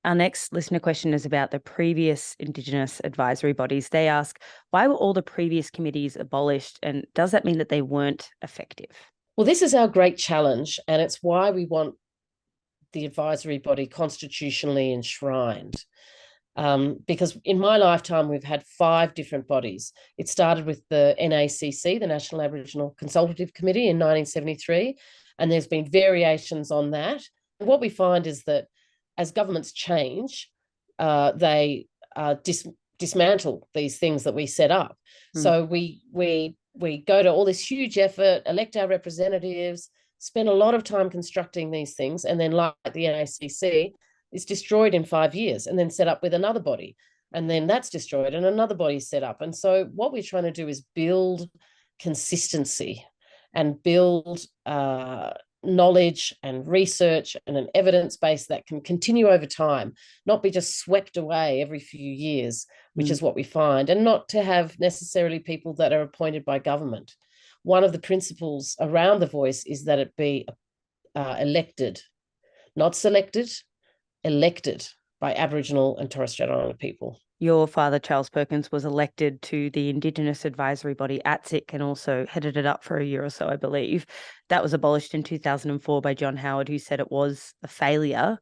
Our next listener question is about the previous Indigenous advisory bodies. They ask, why were all the previous committees abolished, and does that mean that they weren't effective? Well, this is our great challenge, and it's why we want the advisory body constitutionally enshrined. Because in my lifetime, we've had 5 different bodies. It started with the NACC, the National Aboriginal Consultative Committee, in 1973, and there's been variations on that. And what we find is that as governments change, they dismantle these things that we set up. So we go to all this huge effort, elect our representatives, spend a lot of time constructing these things, and then, like the NACC, it's destroyed in 5 years and then set up with another body, and then that's destroyed and another body set up. And so what we're trying to do is build consistency and build knowledge and research and an evidence base that can continue over time, not be just swept away every few years, which is what we find, and not to have necessarily people that are appointed by government. One of the principles around the voice is that it be elected, not selected, elected by Aboriginal and Torres Strait Islander people. Your father, Charles Perkins, was elected to the Indigenous advisory body, Atsic, and also headed it up for a year or so, I believe. That was abolished in 2004 by John Howard, who said it was a failure.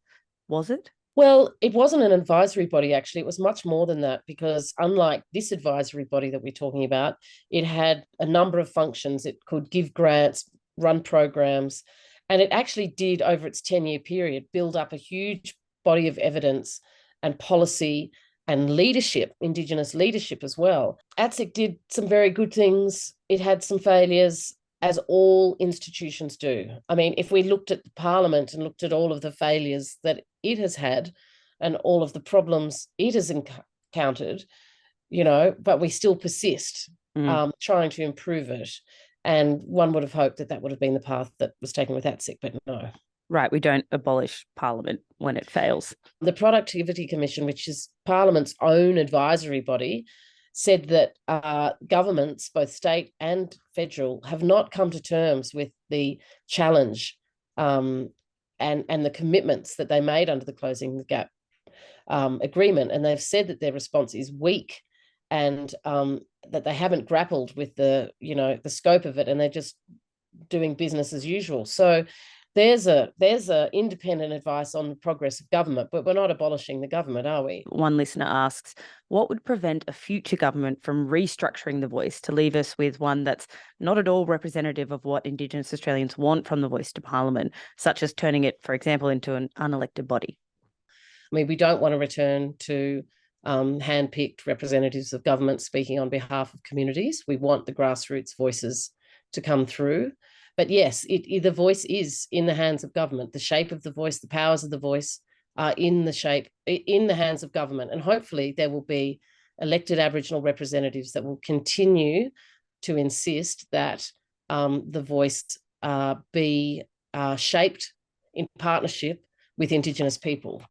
Was it? Well, it wasn't an advisory body, actually. It was much more than that, because unlike this advisory body that we're talking about, it had a number of functions. It could give grants, run programs, and it actually did, over its 10-year period, build up a huge body of evidence and policy and leadership, Indigenous leadership as well. Atsic did some very good things. It had some failures, as all institutions do. I mean, if we looked at the Parliament and looked at all of the failures that it has had and all of the problems it has encountered, but we still persist trying to improve it. And one would have hoped that that would have been the path that was taken with Atsic, but no. Right, we don't abolish Parliament when it fails. The Productivity Commission, which is Parliament's own advisory body, said that governments, both state and federal, have not come to terms with the challenge and the commitments that they made under the Closing the Gap agreement. And they've said that their response is weak, and that they haven't grappled with the scope of it, and they're just doing business as usual. So there's a independent advice on the progress of government, but we're not abolishing the government, are we? One listener asks, what would prevent a future government from restructuring the voice to leave us with one that's not at all representative of what Indigenous Australians want from the voice to Parliament, such as turning it, for example, into an unelected body? I mean, we don't want to return to hand-picked representatives of government speaking on behalf of communities. We want the grassroots voices to come through. But yes, the voice is in the hands of government. The shape of the voice, the powers of the voice are in the hands of government. And hopefully there will be elected Aboriginal representatives that will continue to insist that the voice be shaped in partnership with Indigenous people.